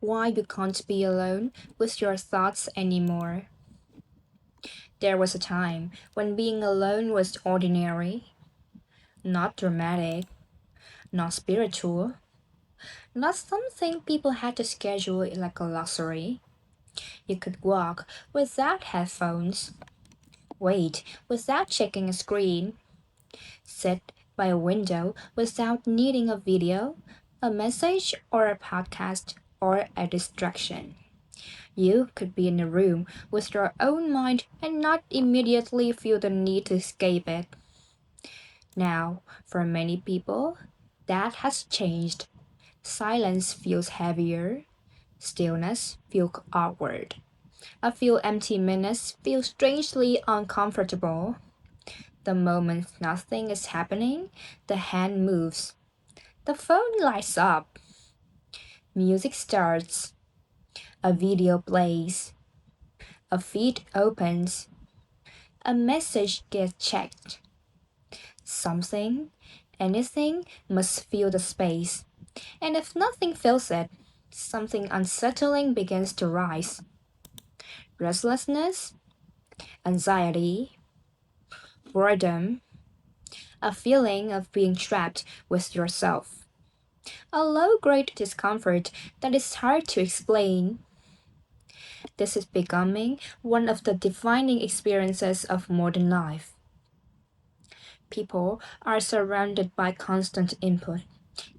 Why you can't be alone with your thoughts anymore. There was a time when being alone was ordinary, not dramatic, not spiritual, not something people had to schedule like a luxury. You could walk without headphones, wait without checking a screen, sit by a window without needing a video, a message, or a podcast, or a distraction. You could be in a room with your own mind and not immediately feel the need to escape it. Now, for many people, that has changed. Silence feels heavier, stillness feels awkward. A few empty minutes feel strangely uncomfortable. The moment nothing is happening, the hand moves, the phone lights up, music starts, a video plays, a feed opens, a message gets checked. Something, anything must fill the space. And if nothing fills it, something unsettling begins to rise. Restlessness, anxiety, boredom, a feeling of being trapped with yourself. A low grade discomfort that is hard to explain. This is becoming one of the defining experiences of modern life. People are surrounded by constant input,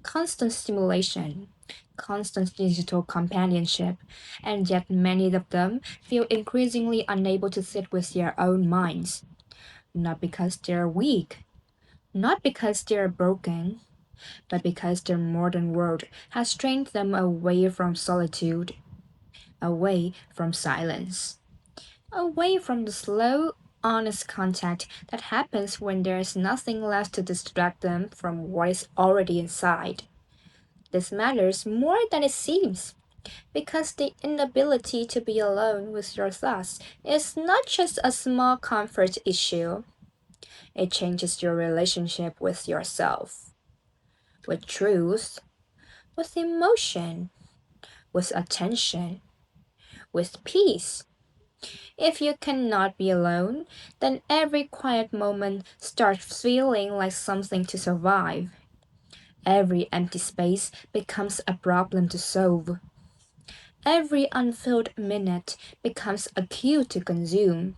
constant stimulation, constant digital companionship, and yet many of them feel increasingly unable to sit with their own minds. Not because they're weak, not because they're broken, but because the modern world has trained them away from solitude, away from silence, away from the slow, honest contact that happens when there is nothing left to distract them from what is already inside. This matters more than it seems, because the inability to be alone with your thoughts is not just a small comfort issue, it changes your relationship with yourself, with truth, with emotion, with attention, with peace. If you cannot be alone, then every quiet moment starts feeling like something to survive. Every empty space becomes a problem to solve. Every unfilled minute becomes a cue to consume.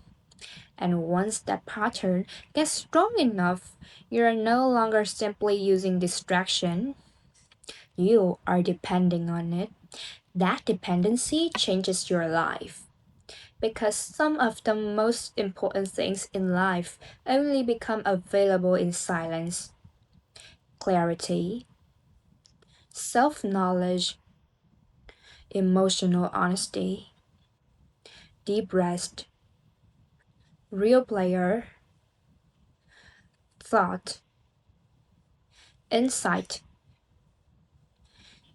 And once that pattern gets strong enough, you're no longer simply using distraction, you are depending on it. That dependency changes your life. Because some of the most important things in life only become available in silence: clarity, self knowledge, emotional honesty, deep rest, real player, thought, insight,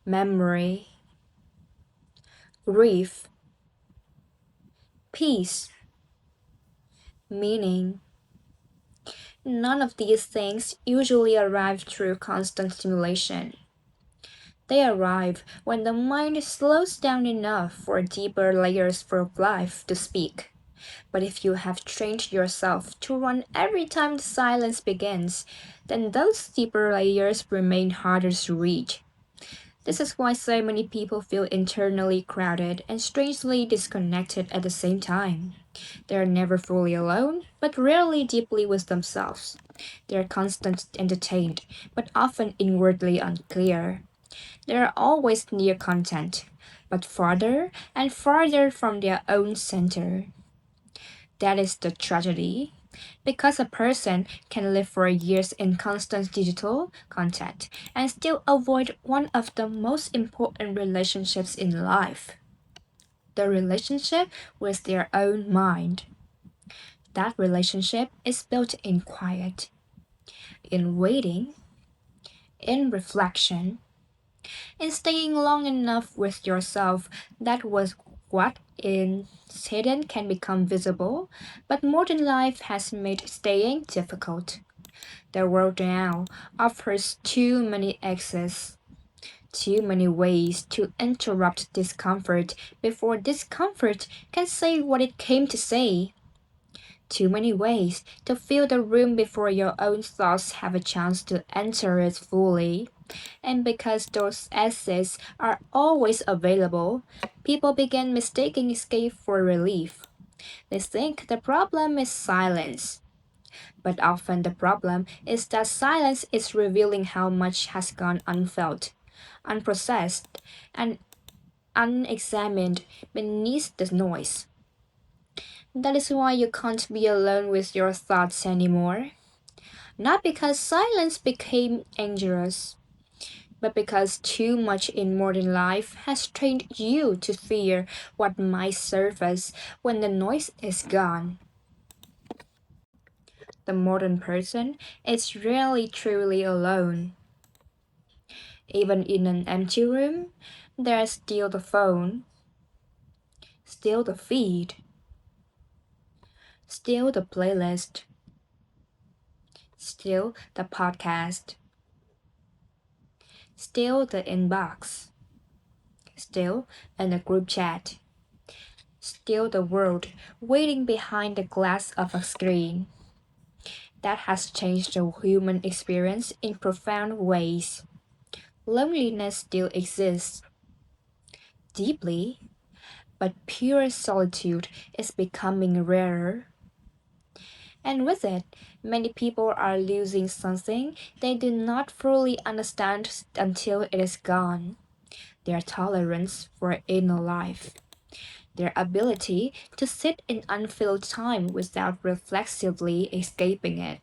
memory, grief, peace, meaning. None of these things usually arrive through constant stimulation. They arrive when the mind slows down enough for deeper layers of life to speak. But if you have trained yourself to run every time the silence begins, then those deeper layers remain harder to reach. This is why so many people feel internally crowded and strangely disconnected at the same time. They are never fully alone, but rarely deeply with themselves. They are constantly entertained, but often inwardly unclear. They are always near content, but farther and farther from their own center. That is the tragedy. Because a person can live for years in constant digital contact and still avoid one of the most important relationships in life: the relationship with their own mind. That relationship is built in quiet, in waiting, in reflection, in staying long enough with yourself. That was what is hidden can become visible, but modern life has made staying difficult. The world now offers too many access, Too many ways to interrupt discomfort before discomfort can say what it came to say. Too many ways to fill the room before your own thoughts have a chance to enter it fully. And because those exits are always available, people begin mistaking escape for relief. They think the problem is silence, but often the problem is that silence is revealing how much has gone unfelt, unprocessed, and unexamined beneath the noise. That is why you can't be alone with your thoughts anymore. Not because silence became dangerous, but because too much in modern life has trained you to fear what might surface when the noise is gone. The modern person is rarely truly alone. Even in an empty room, there's still the phone, still the feed, still the playlist, still the podcast, still the inbox, still in a group chat, still the world waiting behind the glass of a screen. That has changed the human experience in profound ways. Loneliness still exists deeply, but pure solitude is becoming rarer. And with it, many people are losing something they do not fully understand until it is gone: their tolerance for inner life, their ability to sit in unfilled time without reflexively escaping it,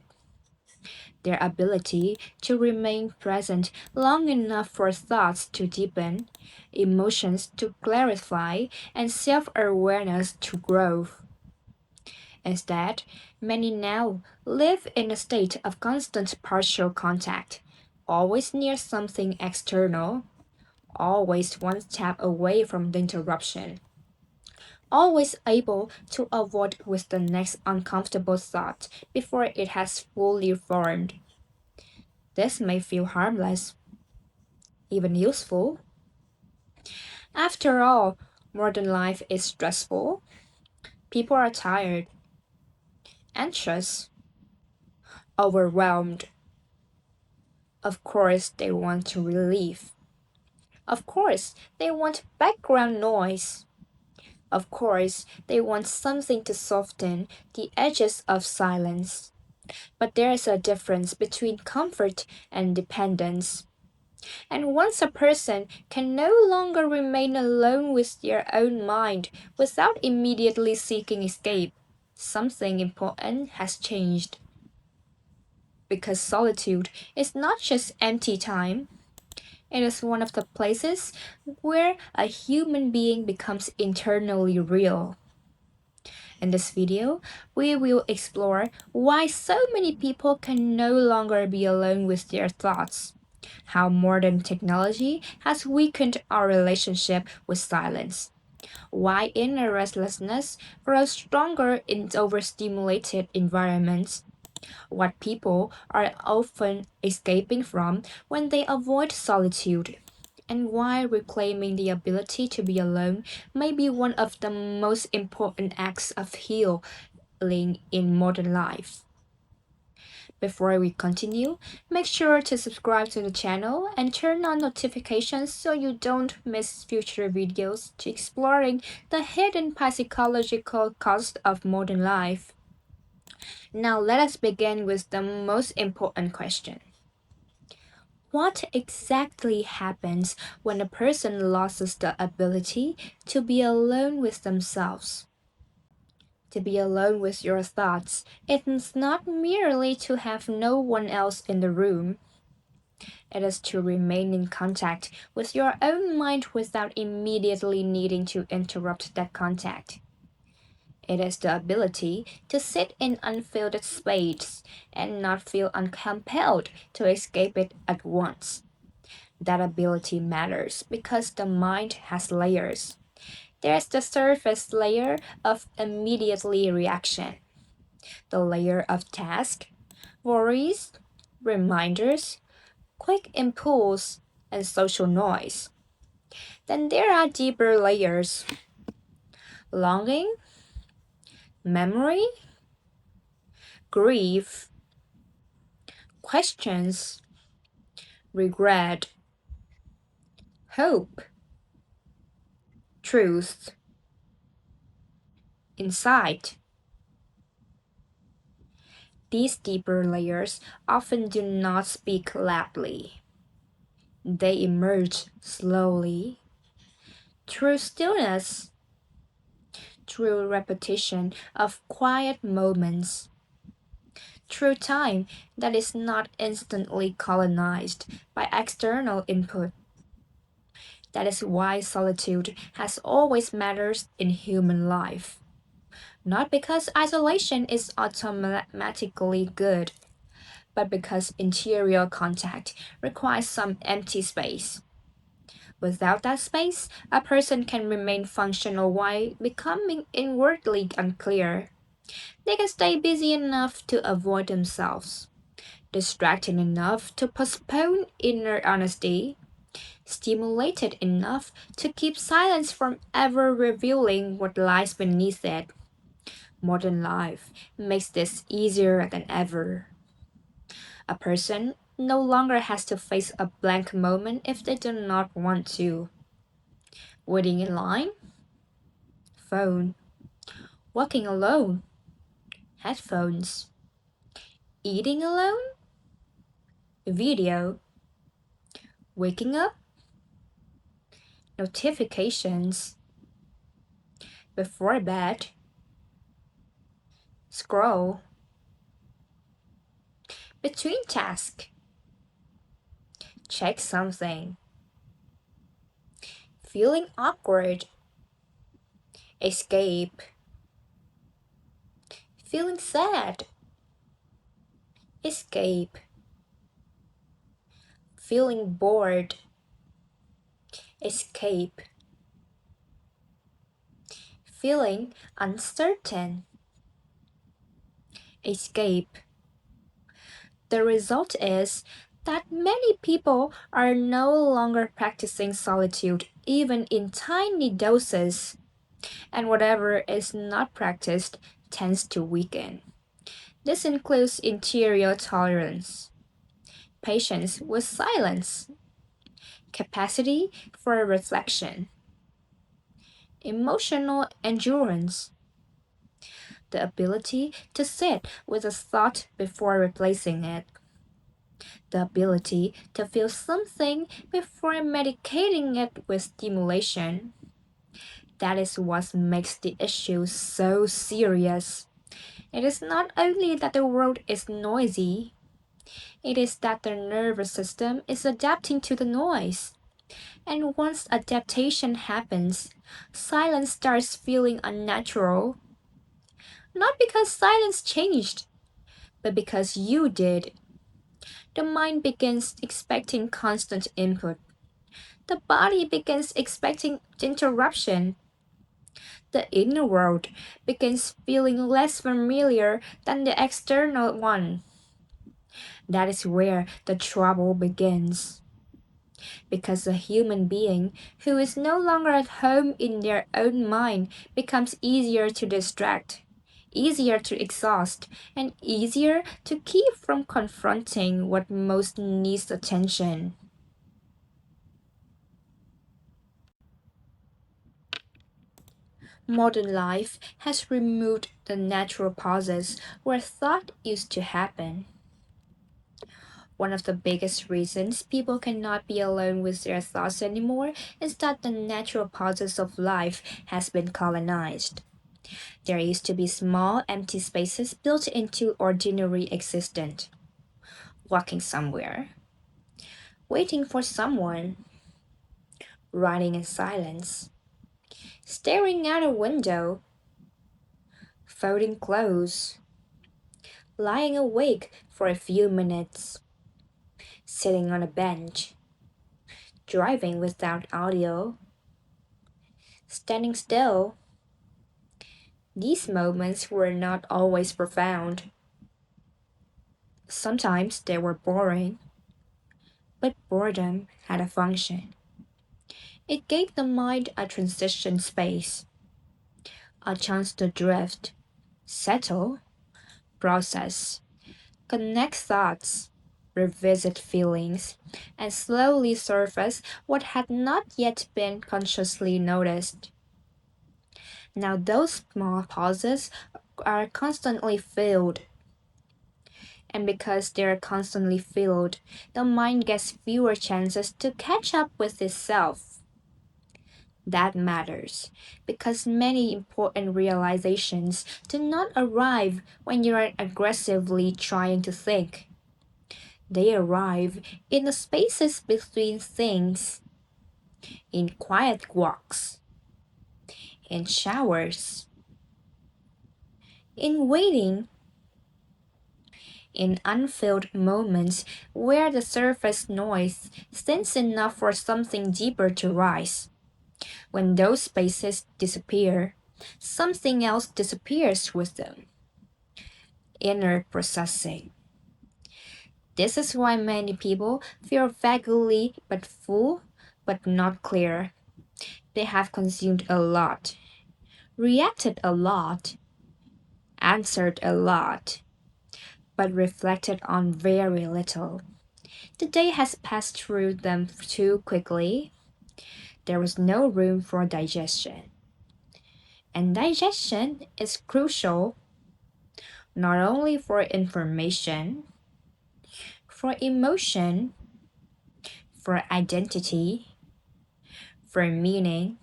their ability to remain present long enough for thoughts to deepen, emotions to clarify, and self awareness to grow. Instead, many now live in a state of constant partial contact, always near something external, always one step away from the interruption, always able to avoid with the next uncomfortable thought before it has fully formed. This may feel harmless, even useful. After all, modern life is stressful. People are tired, anxious, overwhelmed. Of course, they want to relieve. Of course, they want background noise. Of course, they want something to soften the edges of silence. But there is a difference between comfort and dependence. And once a person can no longer remain alone with their own mind without immediately seeking escape, something important has changed. Because solitude is not just empty time, it is one of the places where a human being becomes internally real. In this video, we will explore why so many people can no longer be alone with their thoughts, how modern technology has weakened our relationship with silence, why inner restlessness grows stronger in overstimulated environments, what people are often escaping from when they avoid solitude, and why reclaiming the ability to be alone may be one of the most important acts of healing in modern life. Before we continue, make sure to subscribe to the channel and turn on notifications so you don't miss future videos to exploring the hidden psychological cost of modern life. Now let us begin with the most important question. What exactly happens when a person loses the ability to be alone with themselves? To be alone with your thoughts, it is not merely to have no one else in the room. It is to remain in contact with your own mind without immediately needing to interrupt that contact. It is the ability to sit in unfilled space and not feel uncompelled to escape it at once. That ability matters because the mind has layers. There's the surface layer of immediately reaction, the layer of task, worries, reminders, quick impulse, and social noise. Then there are deeper layers: longing, memory, grief, questions, regret, hope, truth, insight. These deeper layers often do not speak loudly. They emerge slowly, through stillness, through repetition of quiet moments, through time that is not instantly colonized by external input. That is why solitude has always mattered in human life. Not because isolation is automatically good, but because interior contact requires some empty space. Without that space, a person can remain functional while becoming inwardly unclear. They can stay busy enough to avoid themselves, distracted enough to postpone inner honesty, stimulated enough to keep silence from ever revealing what lies beneath it. Modern life makes this easier than ever. A person no longer has to face a blank moment if they do not want to. Waiting in line, phone. Walking alone, headphones. Eating alone, video. Waking up, notifications. Before bed, scroll. Between tasks, check something. Feeling awkward, escape. Feeling sad, escape. Feeling bored, escape. Feeling uncertain, escape. The result is that many people are no longer practicing solitude even in tiny doses, and whatever is not practiced tends to weaken. This includes interior tolerance, patience with silence, capacity for reflection, emotional endurance, the ability to sit with a thought before replacing it, the ability to feel something before medicating it with stimulation. That is what makes the issue so serious. It is not only that the world is noisy, it is that the nervous system is adapting to the noise. And once adaptation happens, silence starts feeling unnatural. Not because silence changed, but because you did. The mind begins expecting constant input. The body begins expecting interruption. The inner world begins feeling less familiar than the external one. That is where the trouble begins. Because a human being who is no longer at home in their own mind becomes easier to distract, easier to exhaust, and easier to keep from confronting what most needs attention. Modern life has removed the natural pauses where thought used to happen. One of the biggest reasons people cannot be alone with their thoughts anymore is that the natural pauses of life has been colonized. There used to be small empty spaces built into ordinary existence. Walking somewhere, waiting for someone, riding in silence, staring out a window, folding clothes, lying awake for a few minutes, sitting on a bench, driving without audio, standing still. These moments were not always profound. Sometimes they were boring, But boredom had a function. It gave the mind a transition space, a chance to drift, settle, process, connect thoughts, revisit feelings, and slowly surface what had not yet been consciously noticed. Now, those small pauses are constantly filled, and because they're constantly filled, the mind gets fewer chances to catch up with itself. That matters because many important realizations do not arrive when you are aggressively trying to think. They arrive in the spaces between things, in quiet walks, in showers, in waiting, in unfilled moments where the surface noise thins enough for something deeper to rise. When those spaces disappear, something else disappears with them. Inner processing. This is why many people feel vaguely but full, but not clear. They have consumed a lot, reacted a lot, answered a lot, but reflected on very little. The day has passed through them too quickly. There was no room for digestion. And digestion is crucial not only for information, for emotion, for identity, for meaning.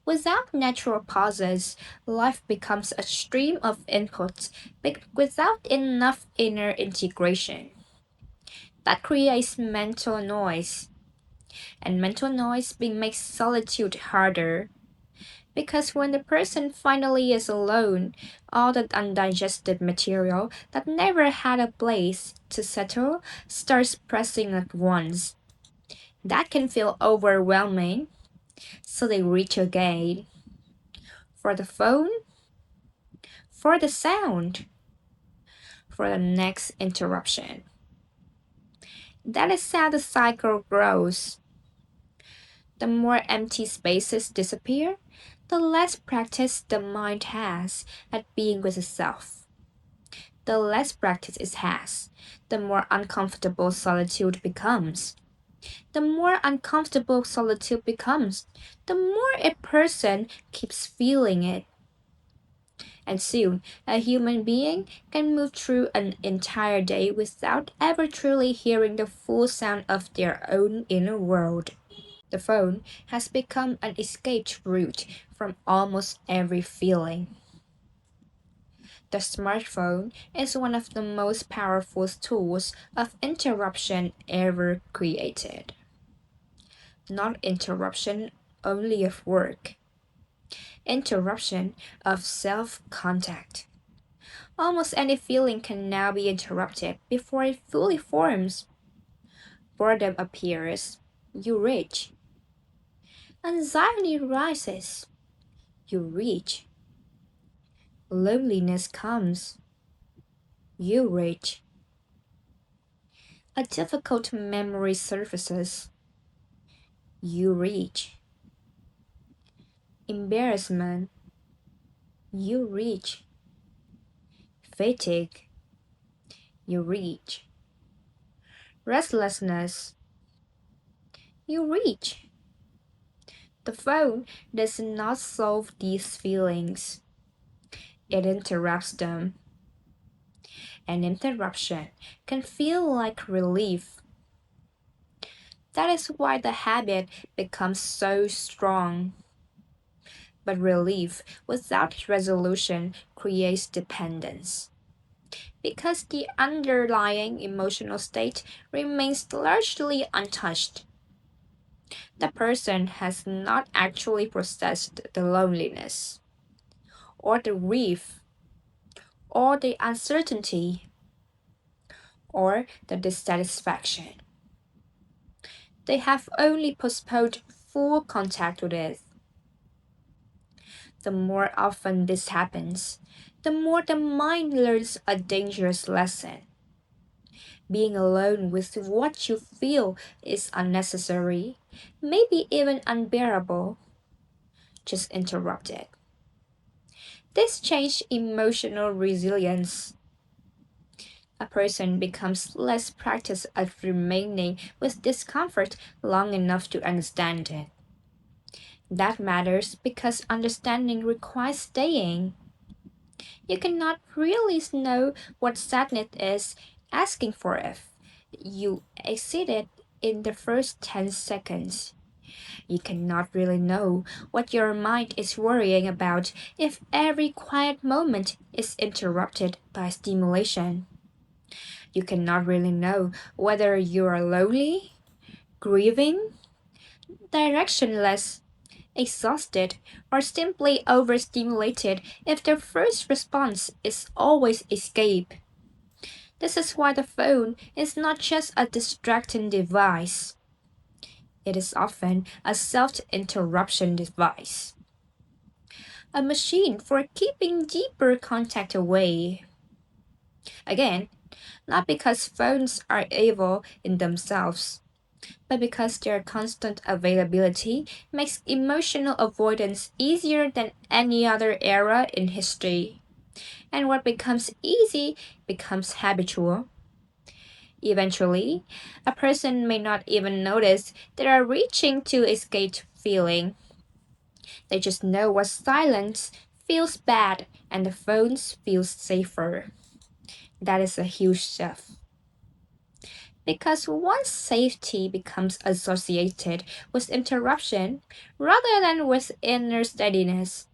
Without natural pauses, life becomes a stream of inputs but without enough inner integration. That creates mental noise, and mental noise makes solitude harder. Because when the person finally is alone, all the undigested material that never had a place to settle starts pressing at once. That can feel overwhelming, so they reach again for the phone, for the sound, for the next interruption. That is how the cycle grows. The more empty spaces disappear, the less practice the mind has at being with itself. The less practice it has, the more uncomfortable solitude becomes. The more uncomfortable solitude becomes, the more a person keeps feeling it. And soon, a human being can move through an entire day without ever truly hearing the full sound of their own inner world. The phone has become an escape route from almost every feeling. The smartphone is one of the most powerful tools of interruption ever created. Not interruption only of work, interruption of self contact. Almost any feeling can now be interrupted before it fully forms. Boredom appears, you reach. Anxiety rises, you reach. Loneliness comes, you reach. A difficult memory surfaces, you reach. Embarrassment, you reach. Fatigue, you reach. Restlessness, you reach. The phone does not solve these feelings, it interrupts them. An interruption can feel like relief. That is why the habit becomes so strong. But relief without resolution creates dependence. Because the underlying emotional state remains largely untouched. The person has not actually processed the loneliness, or the grief, or the uncertainty, or the dissatisfaction. They have only postponed full contact with it. The more often this happens, the more the mind learns a dangerous lesson. being alone with what you feel is unnecessary, maybe even unbearable. Just interrupt it. This changed emotional resilience. A person becomes less practiced at remaining with discomfort long enough to understand it. That matters because understanding requires staying. You cannot really know what sadness is asking for if you exceed it in the first 10 seconds. You cannot really know what your mind is worrying about if every quiet moment is interrupted by stimulation. You cannot really know whether you are lonely, grieving, directionless, exhausted, or simply overstimulated if the first response is always escape. This is why the phone is not just a distracting device. It is often a self interruption device, a machine for keeping deeper contact away. Again, not because phones are evil in themselves, but because their constant availability makes emotional avoidance easier than any other era in history. And what becomes easy becomes habitual. Eventually, a person may not even notice they are reaching to escape feeling. They just know what silence feels bad and the phones feels safer. That is a huge shift. Because once safety becomes associated with interruption rather than with inner steadiness,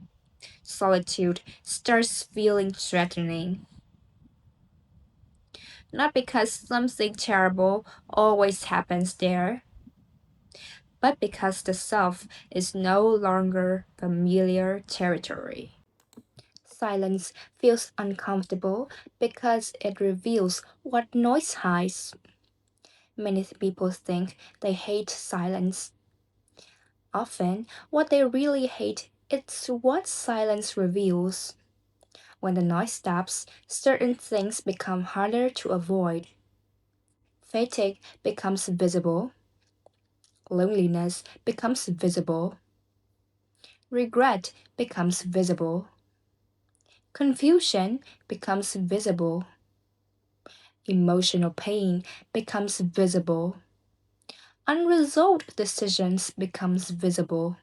solitude starts feeling threatening. Not because something terrible always happens there, but because the self is no longer familiar territory. Silence feels uncomfortable because it reveals what noise hides. Many people think they hate silence. Often, what they really hate is what silence reveals. When the noise stops, certain things become harder to avoid. Fatigue becomes visible, loneliness becomes visible, regret becomes visible, confusion becomes visible, emotional pain becomes visible, unresolved decisions becomes visible.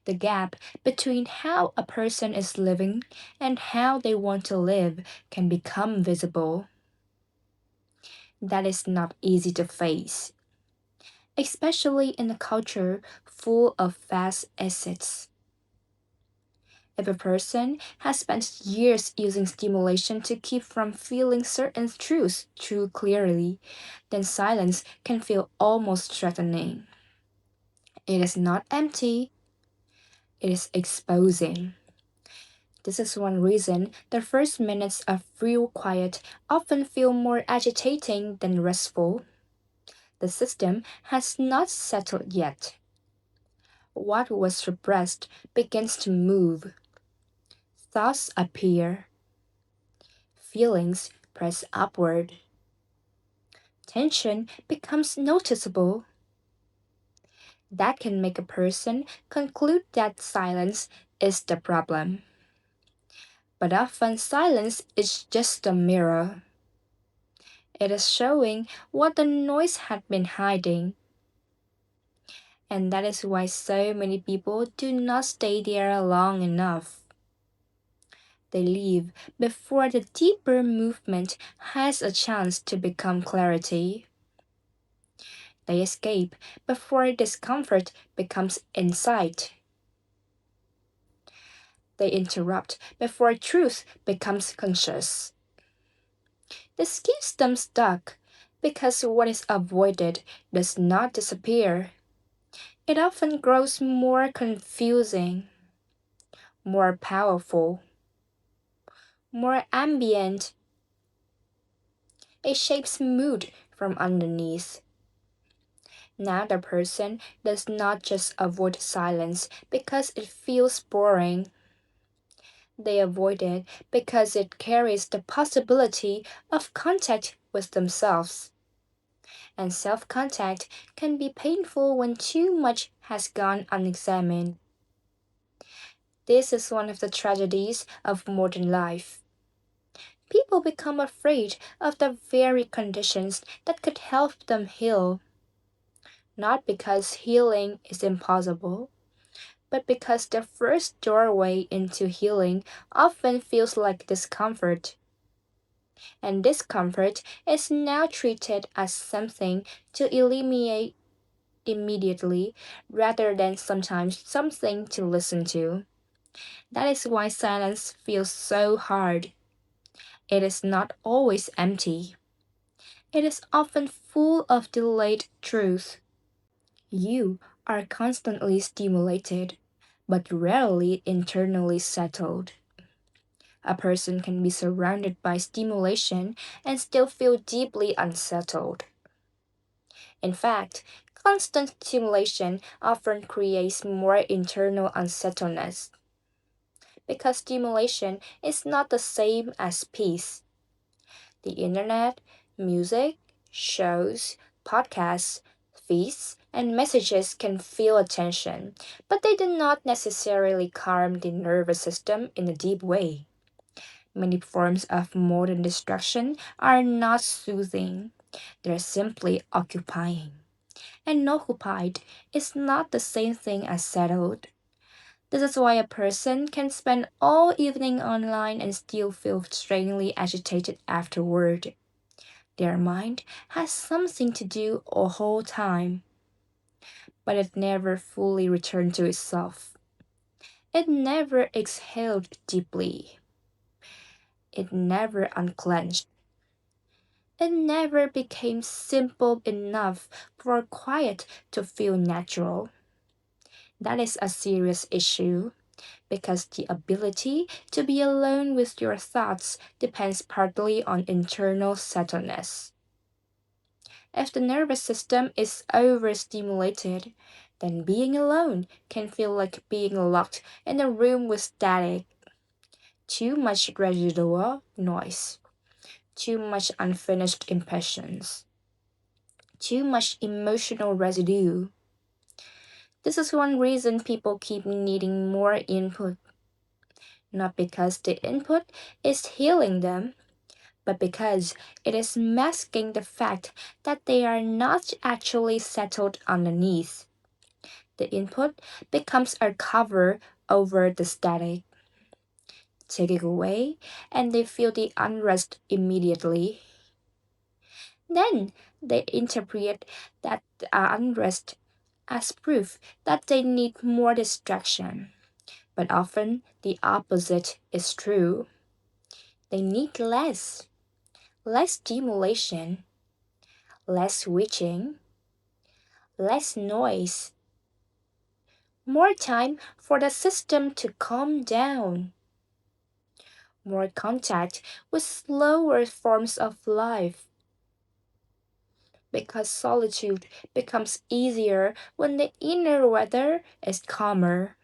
The gap between how a person is living and how they want to live can become visible. That is not easy to face, especially in a culture full of fast assets. If a person has spent years using stimulation to keep from feeling certain truths too clearly, then silence can feel almost threatening. It is not empty, it is exposing. This is one reason the first minutes of real quiet often feel more agitating than restful. The system has not settled yet. What was repressed begins to move. Thoughts appear. Feelings press upward. Tension becomes noticeable. That can make a person conclude that silence is the problem. But often silence is just a mirror. It is showing what the noise had been hiding. And that is why so many people do not stay there long enough. They leave before the deeper movement has a chance to become clarity. They escape before discomfort becomes insight. They interrupt before truth becomes conscious. This keeps them stuck because what is avoided does not disappear. It often grows more confusing, more powerful, more ambient. It shapes mood from underneath. Now the person does not just avoid silence because it feels boring. They avoid it because it carries the possibility of contact with themselves. And self contact can be painful when too much has gone unexamined. This is one of the tragedies of modern life. People become afraid of the very conditions that could help them heal, not because healing is impossible, but because the first doorway into healing often feels like discomfort. And discomfort is now treated as something to eliminate immediately rather than sometimes something to listen to. That is why silence feels so hard. It is not always empty. It is often full of delayed truth. You are constantly stimulated, but rarely internally settled. A person can be surrounded by stimulation and still feel deeply unsettled. In fact, constant stimulation often creates more internal unsettledness because stimulation is not the same as peace. The internet, music, shows, podcasts, feeds, and messages can feel attention, but they do not necessarily calm the nervous system in a deep way. Many forms of modern distraction are not soothing, they're simply occupying. And occupied is not the same thing as settled. This is why a person can spend all evening online and still feel strangely agitated afterward. Their mind has something to do a whole time, but it never fully returned to itself. It never exhaled deeply. It never unclenched. It never became simple enough for quiet to feel natural. That is a serious issue because the ability to be alone with your thoughts depends partly on internal settledness. If the nervous system is overstimulated, then being alone can feel like being locked in a room with static, too much residual noise, too much unfinished impressions, too much emotional residue. This is one reason people keep needing more input, not because the input is healing them, but because it is masking the fact that they are not actually settled underneath. The input becomes a cover over the static. Take it away, and they feel the unrest immediately. Then they interpret that unrest as proof that they need more distraction. But often the opposite is true. They need less stimulation, less switching, less noise, more time for the system to calm down, more contact with slower forms of life. Because solitude becomes easier when the inner weather is calmer,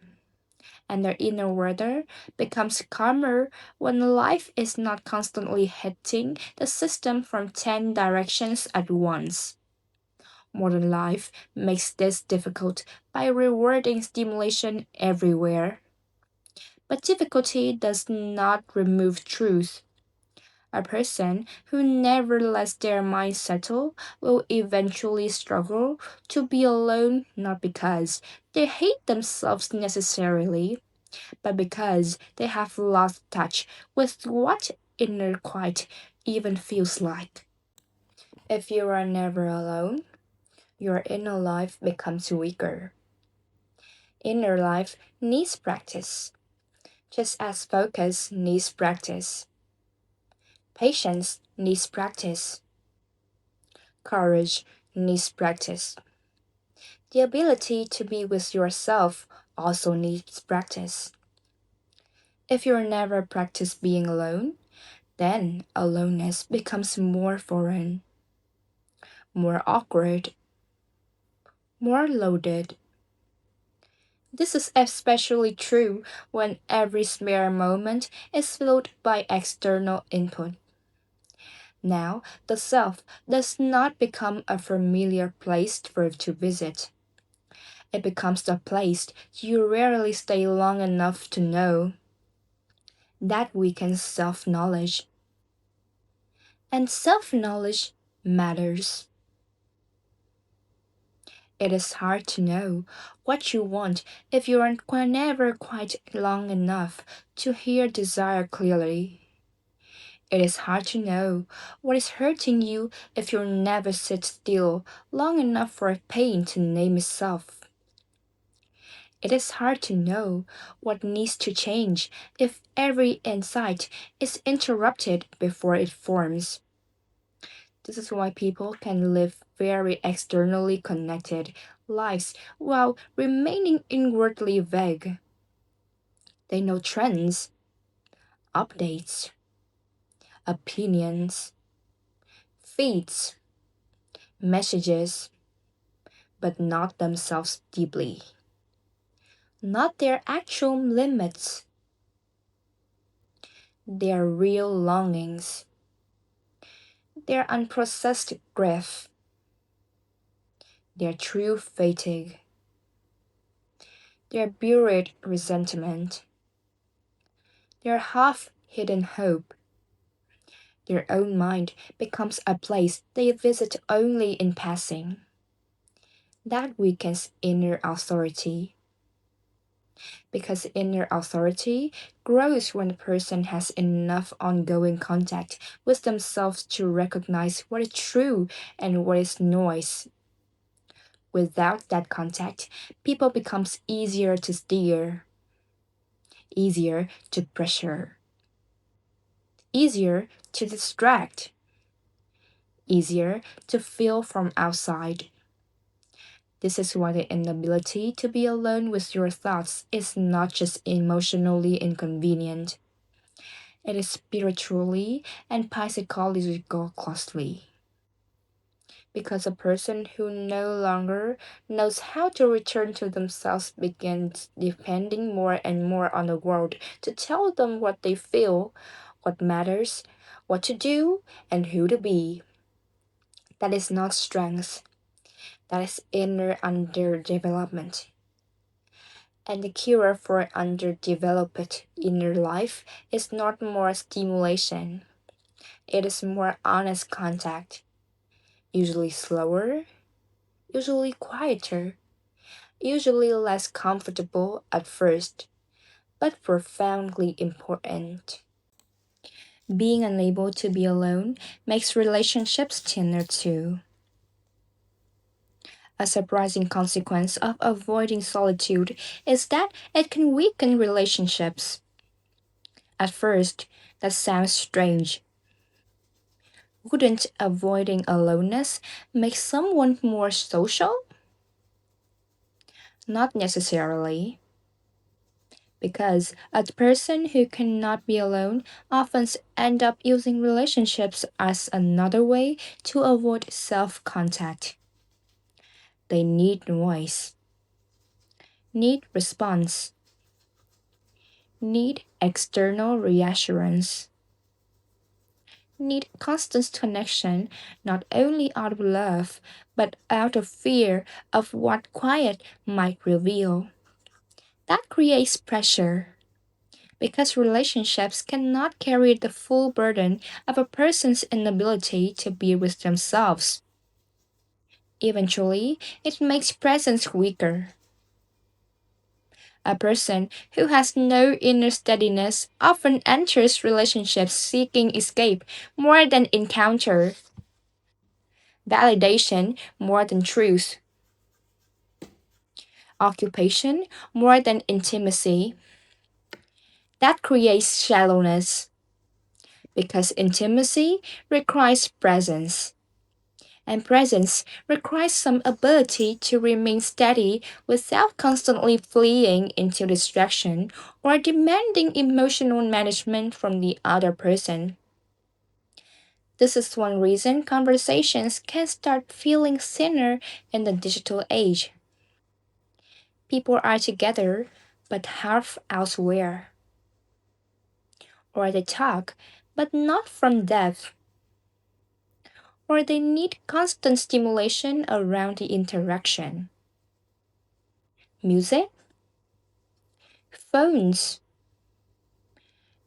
and the inner weather becomes calmer when life is not constantly hitting the system from 10 directions at once. Modern life makes this difficult by rewarding stimulation everywhere. But difficulty does not remove truth. A person who never lets their mind settle will eventually struggle to be alone not because they hate themselves necessarily, but because they have lost touch with what inner quiet even feels like. If you are never alone, your inner life becomes weaker. Inner life needs practice, just as focus needs practice. Patience needs practice. Courage needs practice. The ability to be with yourself also needs practice. If you never practice being alone, then aloneness becomes more foreign, more awkward, more loaded. This is especially true when every spare moment is filled by external input. Now, the self does not become a familiar place for to visit. It becomes the place you rarely stay long enough to know. That weakens self knowledge. And self knowledge matters. It is hard to know what you want if you are never quite long enough to hear desire clearly. It is hard to know what is hurting you if you never sit still long enough for pain to name itself. It is hard to know what needs to change if every insight is interrupted before it forms. This is why people can live very externally connected lives while remaining inwardly vague. They know trends, updates, opinions, feeds, messages, but not themselves deeply. Not their actual limits, their real longings, their unprocessed grief, their true fatigue, their buried resentment, their half hidden hope. Their own mind becomes a place they visit only in passing. That weakens inner authority, because inner authority grows when a person has enough ongoing contact with themselves to recognize what is true and what is noise. Without that contact, people becomes easier to steer, easier to pressure, easier to distract, easier to feel from outside. This is why the inability to be alone with your thoughts is not just emotionally inconvenient, it is spiritually and psychological costly. Because a person who no longer knows how to return to themselves begins depending more and more on the world to tell them what they feel, what matters, what to do, and who to be. That is not strength, that is inner underdevelopment. And the cure for underdeveloped inner life is not more stimulation, it is more honest contact, usually slower, usually quieter, usually less comfortable at first, but profoundly important. Being unable to be alone makes relationships thinner too. A surprising consequence of avoiding solitude is that it can weaken relationships. At first, that sounds strange. Wouldn't avoiding aloneness make someone more social? Not necessarily, because a person who cannot be alone often end up using relationships as another way to avoid self-contact. They need noise, need response, need external reassurance, need constant connection, not only out of love, but out of fear of what quiet might reveal. That creates pressure because relationships cannot carry the full burden of a person's inability to be with themselves. Eventually, it makes presence weaker. A person who has no inner steadiness often enters relationships seeking escape more than encounter, validation more than truth, occupation more than intimacy. That creates shallowness because intimacy requires presence, and presence requires some ability to remain steady without constantly fleeing into distraction or demanding emotional management from the other person. This is one reason conversations can start feeling thinner in the digital age. People are together, but half elsewhere. Or they talk, but not from depth. Or they need constant stimulation around the interaction. Music, phones,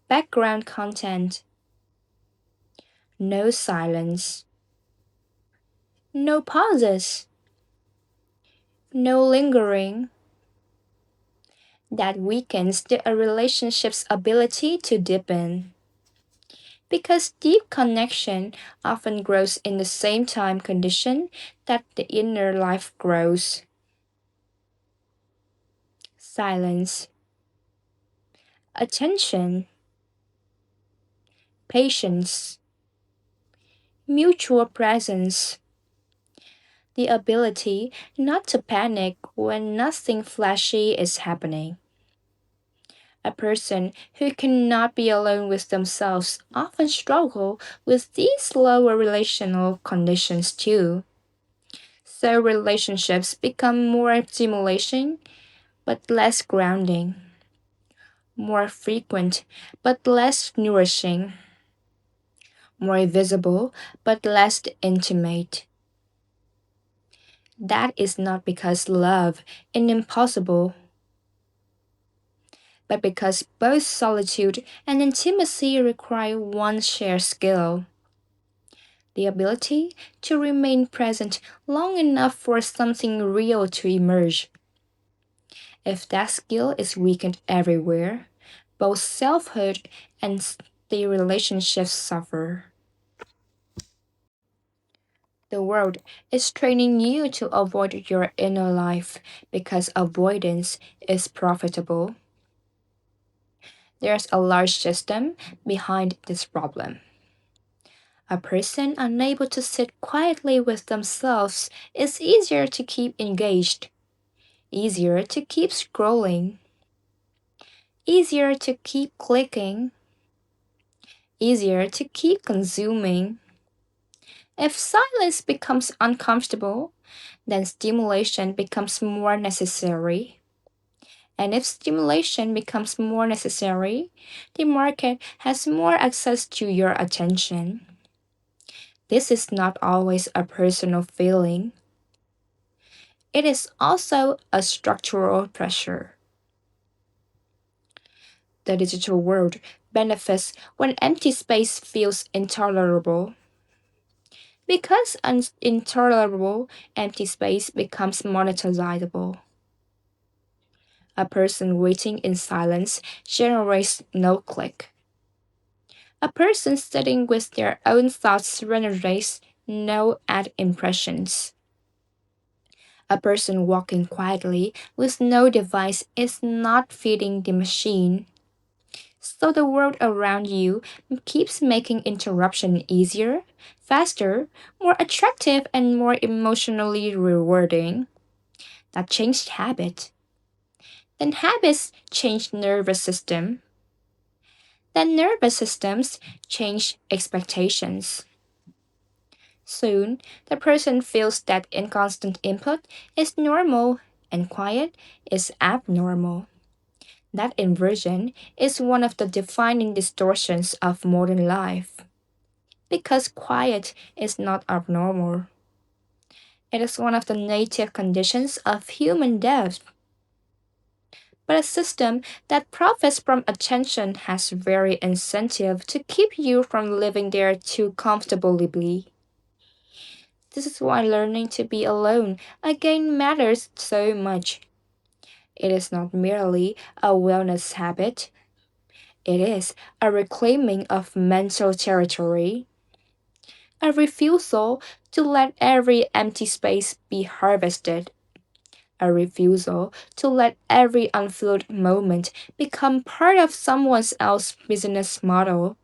background content, no silence, no pauses, no lingering. That weakens a relationship's ability to deepen. Because deep connection often grows in the same time condition that the inner life grows. Silence, attention, patience, mutual presence, the ability not to panic when nothing flashy is happening. A person who cannot be alone with themselves often struggle with these lower relational conditions too. So relationships become more stimulation but less grounding, more frequent but less nourishing, more visible but less intimate. That is not because love is impossible, but because both solitude and intimacy require one shared skill, the ability to remain present long enough for something real to emerge. If that skill is weakened everywhere, both selfhood and the relationships suffer. The world is training you to avoid your inner life because avoidance is profitable. There's a large system behind this problem. A person unable to sit quietly with themselves is easier to keep engaged, easier to keep scrolling, easier to keep clicking, easier to keep consuming. If silence becomes uncomfortable, then stimulation becomes more necessary. And if stimulation becomes more necessary, the market has more access to your attention. This is not always a personal feeling. It is also a structural pressure. The digital world benefits when empty space feels intolerable. Because an intolerable empty space becomes monetizable. A person waiting in silence generates no click. A person sitting with their own thoughts generates no ad impressions. A person walking quietly with no device is not feeding the machine. So the world around you keeps making interruption easier, faster, more attractive, and more emotionally rewarding. That changed habit. Then habits change nervous system. Then nervous systems change expectations. Soon, the person feels that inconstant input is normal and quiet is abnormal. That inversion is one of the defining distortions of modern life. Because quiet is not abnormal. It is one of the native conditions of human depth. But a system that profits from attention has very incentive to keep you from living there too comfortably. This is why learning to be alone again matters so much. It is not merely a wellness habit, it is a reclaiming of mental territory, a refusal to let every empty space be harvested, a refusal to let every unfilled moment become part of someone else's business model.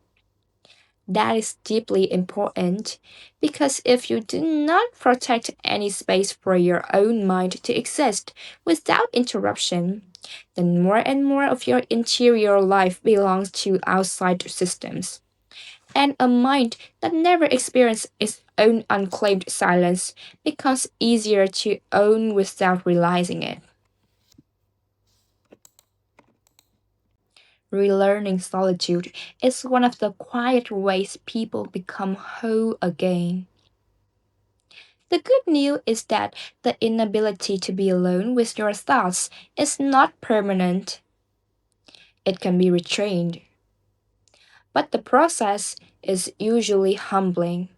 That is deeply important because if you do not protect any space for your own mind to exist without interruption, then more and more of your interior life belongs to outside systems. And a mind that never experienced its own unclaimed silence becomes easier to own without realizing it. Relearning solitude is one of the quiet ways people become whole again. The good news is that the inability to be alone with your thoughts is not permanent. It can be retrained. But the process is usually humbling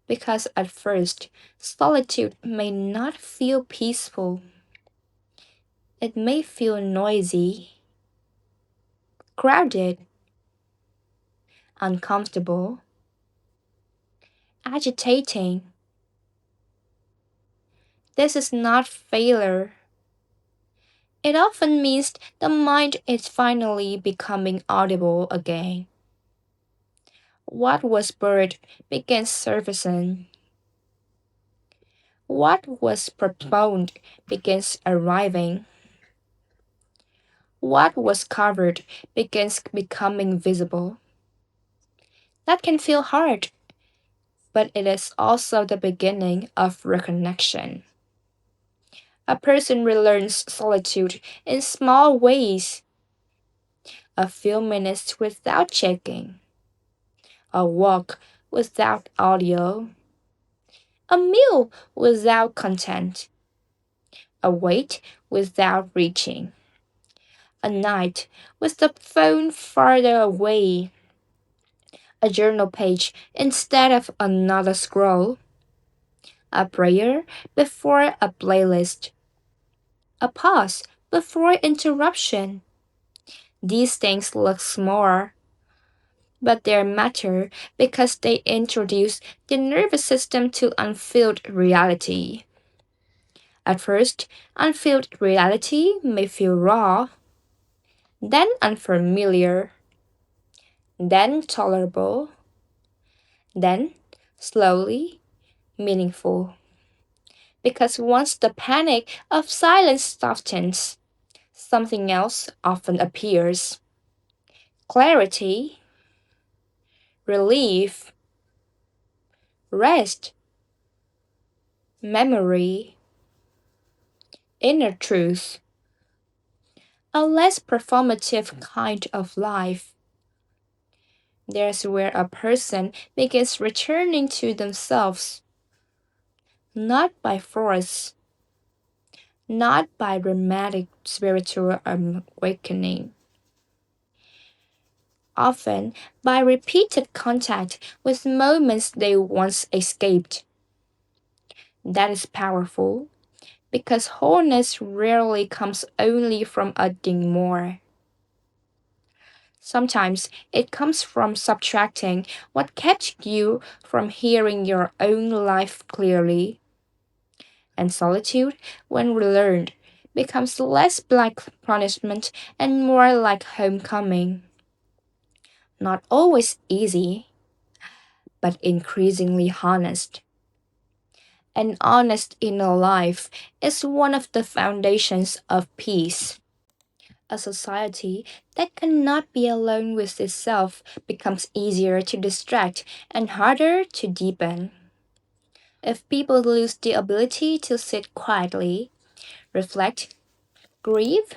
because at first, solitude may not feel peaceful. It may feel noisy, crowded, uncomfortable, agitating. This is not failure. It often means the mind is finally becoming audible again. What was buried begins surfacing. What was postponed begins arriving. What was covered begins becoming visible. That can feel hard, but it is also the beginning of reconnection. A person relearns solitude in small ways, a few minutes without checking, a walk without audio, a meal without content, a wait without reaching, a night with the phone farther away, a journal page instead of another scroll, a prayer before a playlist, a pause before interruption. These things look small, but they matter because they introduce the nervous system to unfilled reality. At first, unfilled reality may feel raw, then unfamiliar, then tolerable, then slowly meaningful. Because once the panic of silence softens, something else often appears: clarity, relief, rest, memory, inner truth, a less performative kind of life. There's where a person begins returning to themselves, not by force, not by dramatic spiritual awakening, often by repeated contact with moments they once escaped. That is powerful because wholeness rarely comes only from adding more. Sometimes it comes from subtracting what kept you from hearing your own life clearly. And solitude, when relearned, becomes less like punishment and more like homecoming. Not always easy, but increasingly honest. And honest inner life is one of the foundations of peace. A society that cannot be alone with itself becomes easier to distract and harder to deepen. If people lose the ability to sit quietly, reflect, grieve,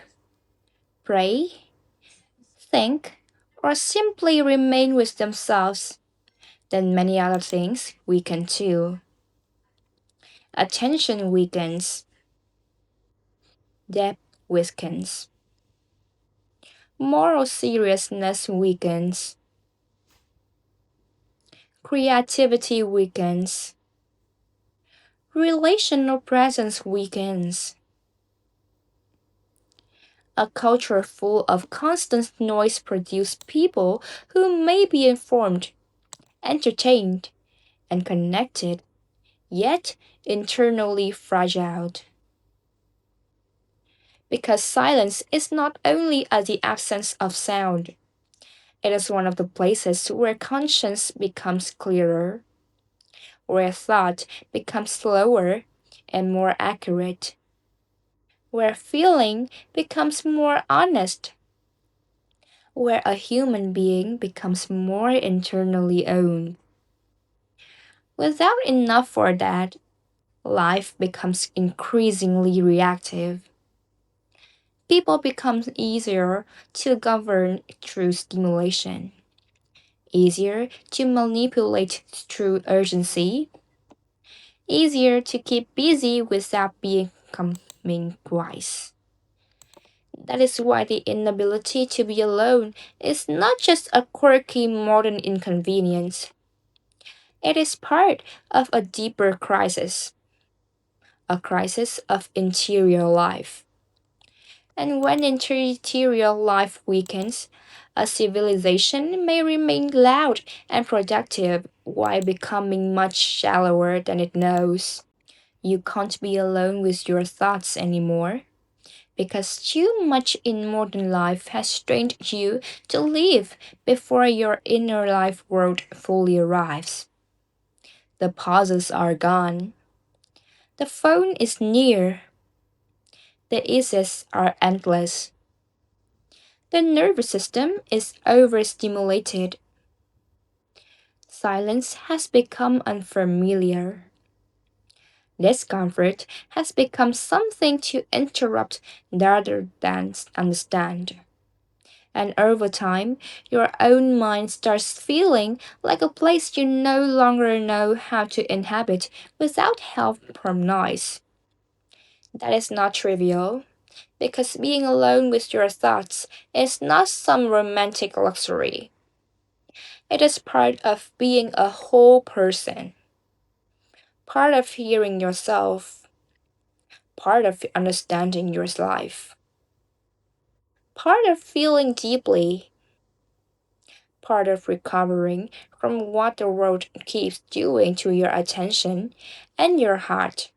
pray, think, or simply remain with themselves, then many other things weaken too. Attention weakens, depth weakens, moral seriousness weakens, creativity weakens, relational presence weakens. A culture full of constant noise produces people who may be informed, entertained, and connected, yet internally fragile. Because silence is not only the absence of sound, it is one of the places where conscience becomes clearer, where thought becomes slower and more accurate, where feeling becomes more honest, where a human being becomes more internally owned. Without enough for that, life becomes increasingly reactive. people become easier to govern through stimulation, easier to manipulate through urgency, easier to keep busy without becoming wise. That is why the inability to be alone is not just a quirky modern inconvenience. It is part of a deeper crisis, a crisis of interior life. And when interior life weakens, a civilization may remain loud and productive while becoming much shallower than it knows. You can't be alone with your thoughts anymore, because too much in modern life has trained you to live before your inner life world fully arrives. The pauses are gone. The phone is near. The issues are endless. The nervous system is overstimulated. Silence has become unfamiliar. Discomfort has become something to interrupt rather than understand. And over time, your own mind starts feeling like a place you no longer know how to inhabit without help from noise. That is not trivial, because being alone with your thoughts is not some romantic luxury. It is part of being a whole person, part of hearing yourself, part of understanding your life, part of feeling deeply, part of recovering from what the world keeps doing to your attention and your heart.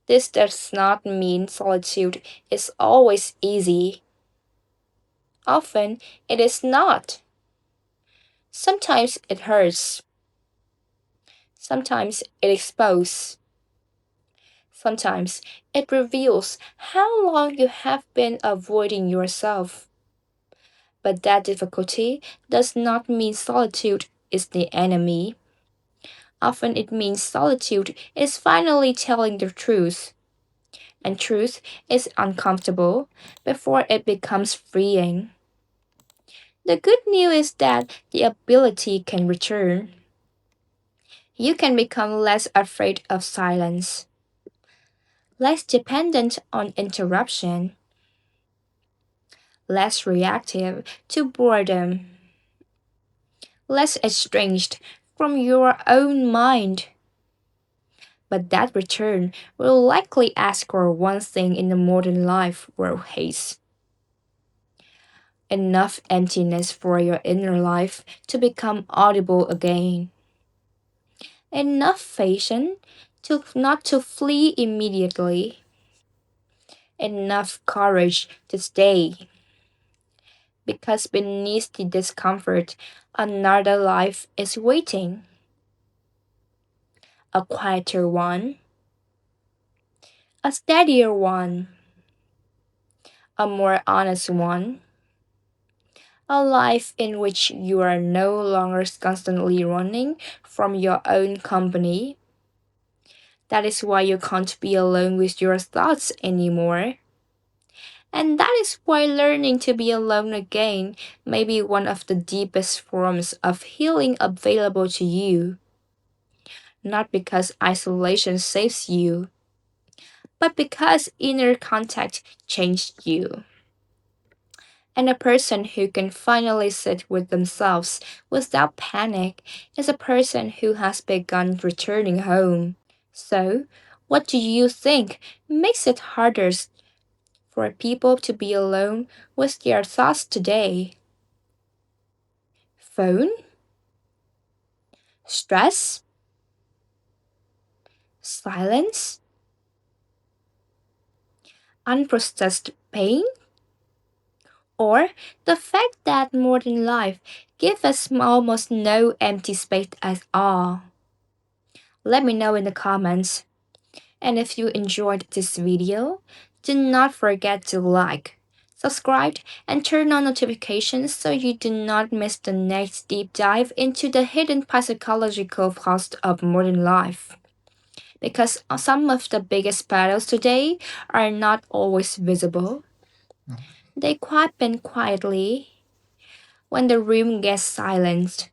This does not mean solitude is always easy. Often it is not. Sometimes it hurts. Sometimes it exposes. Sometimes it reveals how long you have been avoiding yourself. But that difficulty does not mean solitude is the enemy. Often it means solitude is finally telling the truth, and truth is uncomfortable before it becomes freeing. The good news is that the ability can return. You can become less afraid of silence, less dependent on interruption, less reactive to boredom, less estranged from your own mind. But that return will likely ask for one thing in the modern life world hates: enough emptiness for your inner life to become audible again, enough patience to not to flee immediately, enough courage to stay, because beneath the discomfort, another life is waiting, a quieter one, a steadier one, a more honest one, a life in which you are no longer constantly running from your own company. That is why you can't be alone with your thoughts anymore. And that is why learning to be alone again may be one of the deepest forms of healing available to you. Not because isolation saves you, but because inner contact changed you. And a person who can finally sit with themselves without panic is a person who has begun returning home. So, what do you think makes it harder for people to be alone with their thoughts today? Phone? Stress? Silence? Unprocessed pain? Or the fact that modern life gives us almost no empty space at all? Let me know in the comments. And if you enjoyed this video, do not forget to like, subscribe, and turn on notifications so you do not miss the next deep dive into the hidden psychological cost of modern life. Because some of the biggest battles today are not always visible. They happen quietly when the room gets silenced.